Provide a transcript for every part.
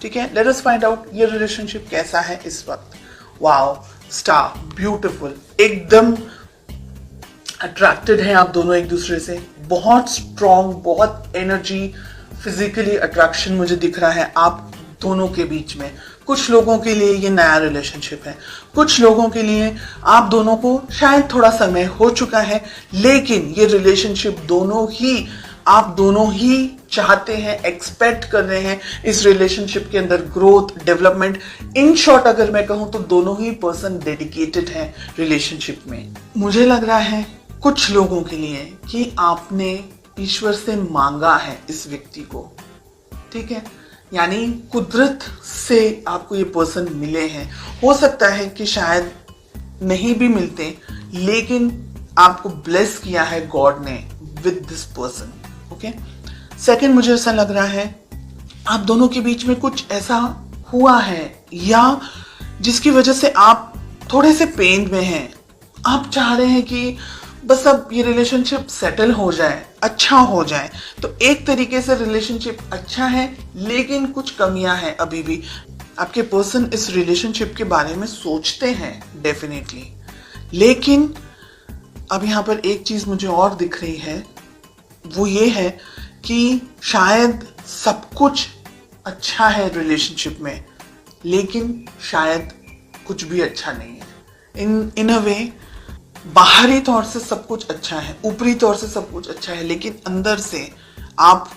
ठीक है, let us find out ये रिलेशनशिप कैसा है इस वक्त। वाओ, स्टार, ब्यूटीफुल, एकदम अट्रैक्टेड हैं आप दोनों एक दूसरे से, बहुत स्ट्रॉन्ग, बहुत एनर्जी, फिजिकली अट्रैक्शन मुझे दिख रहा है आप दोनों के बीच में। कुछ लोगों के लिए ये नया रिलेशनशिप है, कुछ लोगों के लिए आप दोनों को शायद थोड़ा समय हो चुका है, लेकिन ये रिलेशनशिप आप दोनों ही चाहते हैं, एक्सपेक्ट कर रहे हैं इस रिलेशनशिप के अंदर ग्रोथ, डेवलपमेंट। इन शॉर्ट अगर मैं कहूं तो दोनों ही पर्सन डेडिकेटेड हैं रिलेशनशिप में। मुझे लग रहा है कुछ लोगों के लिए कि आपने ईश्वर से मांगा है इस व्यक्ति को, ठीक है, यानी कुदरत से आपको ये पर्सन मिले हैं। हो सकता है कि शायद नहीं भी मिलते, लेकिन आपको ब्लेस किया है गॉड ने with this person. Okay, second, मुझे ऐसा लग रहा है आप दोनों के बीच में कुछ ऐसा हुआ है या जिसकी वजह से आप थोड़े से पेन में हैं। आप चाह रहे हैं कि बस अब ये रिलेशनशिप सेटल हो जाए, अच्छा हो जाए। तो एक तरीके से रिलेशनशिप अच्छा है, लेकिन कुछ कमियां हैं अभी भी। आपके पर्सन इस रिलेशनशिप के बारे में सोचते हैं डेफिनेटली, लेकिन अब यहाँ पर एक चीज मुझे और दिख रही है, वो ये है कि शायद सब कुछ अच्छा है रिलेशनशिप में, लेकिन शायद कुछ भी अच्छा नहीं है। इन अ वे बाहरी तौर से सब कुछ अच्छा है, ऊपरी तौर से सब कुछ अच्छा है, लेकिन अंदर से आप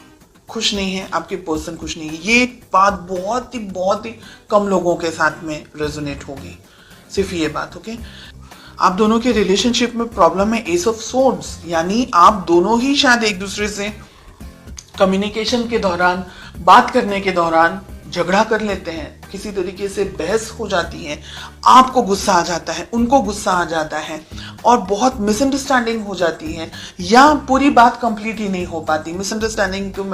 खुश नहीं है, आपके पर्सन खुश नहीं है। ये बात बहुत ही कम लोगों के साथ में रेजोनेट होगी, सिर्फ ये बात। ओके, आप दोनों के रिलेशनशिप में प्रॉब्लम है एस ऑफ सोर्ड्स, यानी आप दोनों ही शायद एक दूसरे से कम्युनिकेशन के दौरान, बात करने के दौरान झगड़ा कर लेते हैं, किसी तरीके से बहस हो जाती है, आपको गुस्सा आ जाता है, उनको गुस्सा आ जाता है और बहुत मिसअंडरस्टैंडिंग हो जाती है, या पूरी बात कंप्लीट ही नहीं हो पाती। मिसअंडरस्टैंडिंग तो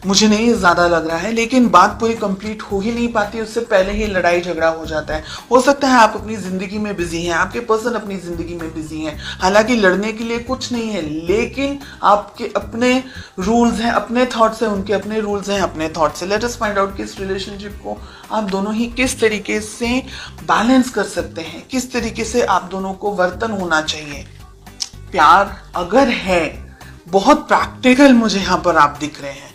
मुझे नहीं ज्यादा लग रहा है, लेकिन बात पूरी कंप्लीट हो ही नहीं पाती, उससे पहले ही लड़ाई झगड़ा हो जाता है। हो सकता है आप अपनी जिंदगी में बिजी हैं, आपके पर्सन अपनी जिंदगी में बिजी हैं, हालांकि लड़ने के लिए कुछ नहीं है, लेकिन आपके अपने रूल्स हैं, अपने थॉट्स हैं, उनके अपने रूल्स हैं, अपने थॉट्स हैं। लेट अस फाइंड आउट कि इस रिलेशनशिप को आप दोनों ही किस तरीके से बैलेंस कर सकते हैं, किस तरीके से आप दोनों को वर्तन होना चाहिए। प्यार अगर है, बहुत प्रैक्टिकल मुझे यहाँ पर आप दिख रहे हैं।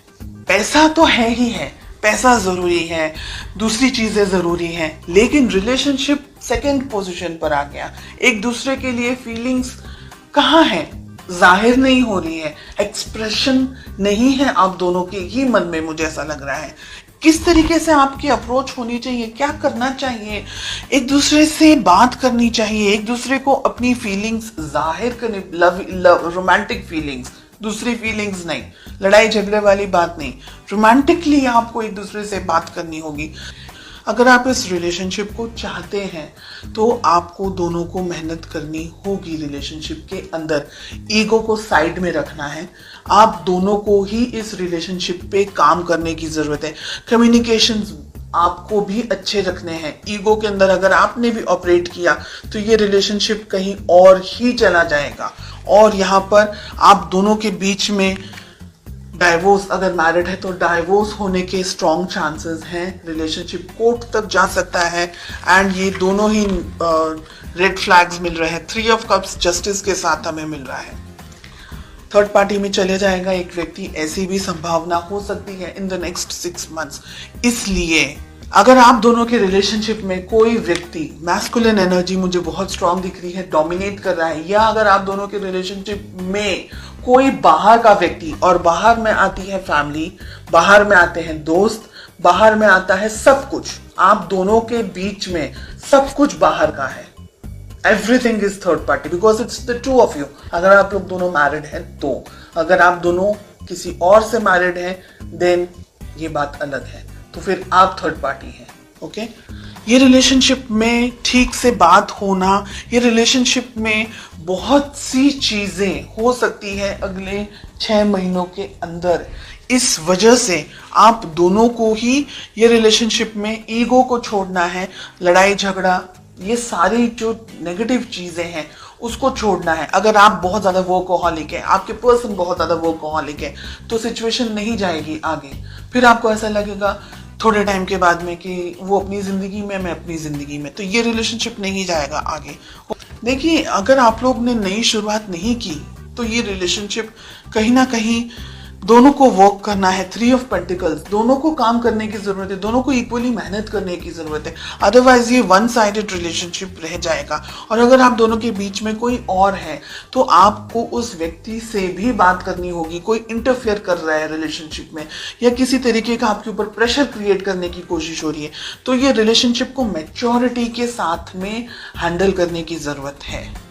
पैसा तो है ही है, पैसा जरूरी है, दूसरी चीजें जरूरी हैं, लेकिन रिलेशनशिप सेकंड पोजीशन पर आ गया। एक दूसरे के लिए फीलिंग्स कहाँ है, जाहिर नहीं हो रही है, एक्सप्रेशन नहीं है आप दोनों के ही मन में, मुझे ऐसा लग रहा है। किस तरीके से आपकी अप्रोच होनी चाहिए, क्या करना चाहिए, एक दूसरे से बात करनी चाहिए, एक दूसरे को अपनी फीलिंग्स जाहिर करनी, रोमांटिक फीलिंग्स, दूसरी फीलिंग्स नहीं, लड़ाई झगड़े वाली बात नहीं, रोमांटिकली आपको एक दूसरे से बात करनी होगी। अगर आप इस रिलेशनशिप को चाहते हैं तो आपको दोनों को मेहनत करनी होगी रिलेशनशिप के अंदर। ईगो को साइड में रखना है, आप दोनों को ही इस रिलेशनशिप पे काम करने की जरूरत है। कम्युनिकेशंस आपको भी अच्छे रखने हैं। ईगो के अंदर अगर आपने भी ऑपरेट किया तो ये रिलेशनशिप कहीं और ही चला जाएगा, और यहाँ पर आप दोनों के बीच में डाइवोर्स, अगर मैरिड है तो डाइवोर्स होने के स्ट्रॉन्ग चांसेस हैं। रिलेशनशिप कोर्ट तक जा सकता है, एंड ये दोनों ही रेड फ्लैग्स मिल रहे हैं। 3 ऑफ कप्स जस्टिस के साथ हमें मिल रहा है। थर्ड पार्टी में चले जाएगा एक व्यक्ति, ऐसी भी संभावना हो सकती है इन द नेक्स्ट 6 मंथ्स। इसलिए अगर आप दोनों के रिलेशनशिप में कोई व्यक्ति, मैस्कुलिन एनर्जी मुझे बहुत स्ट्रांग दिख रही है, डोमिनेट कर रहा है, या अगर आप दोनों के रिलेशनशिप में कोई बाहर का व्यक्ति, और बाहर में आती है फैमिली, बाहर में आते हैं दोस्त, बाहर में आता है सब कुछ, आप दोनों के बीच में सब कुछ बाहर का है। Everything is third party because it's the two of you. अगर आप लोग दोनों मैरिड हैं तो, अगर आप दोनों किसी और से मैरिड हैं देन ये बात अलग है, तो फिर आप थर्ड पार्टी हैं। ओके, ये रिलेशनशिप में ठीक से बात होना, ये रिलेशनशिप में बहुत सी चीजें हो सकती है अगले 6 महीनों के अंदर। इस वजह से आप दोनों को ही ये रिलेशनशिप में ईगो को छोड़ना है, लड़ाई झगड़ा, ये सारी जो नेगेटिव चीजें हैं उसको छोड़ना है। अगर आप बहुत ज्यादा वर्कहॉलिक है, आपके पर्सन बहुत ज्यादा वर्कहॉलिक है, तो सिचुएशन नहीं जाएगी आगे। फिर आपको ऐसा लगेगा थोड़े टाइम के बाद में कि वो अपनी ज़िंदगी में, मैं अपनी ज़िंदगी में, तो ये रिलेशनशिप नहीं जाएगा आगे। देखिए, अगर आप लोग ने नई शुरुआत नहीं की तो ये रिलेशनशिप कहीं ना कहीं दोनों को वर्क करना है। 3 ऑफ पेंटिकल्स, दोनों को काम करने की जरूरत है, दोनों को इक्वली मेहनत करने की जरूरत है, अदरवाइज ये वन साइडेड रिलेशनशिप रह जाएगा। और अगर आप दोनों के बीच में कोई और है तो आपको उस व्यक्ति से भी बात करनी होगी। कोई इंटरफेयर कर रहा है रिलेशनशिप में या किसी तरीके का आपके ऊपर प्रेशर क्रिएट करने की कोशिश हो रही है, तो ये रिलेशनशिप को मैच्योरिटी के साथ में हैंडल करने की जरूरत है।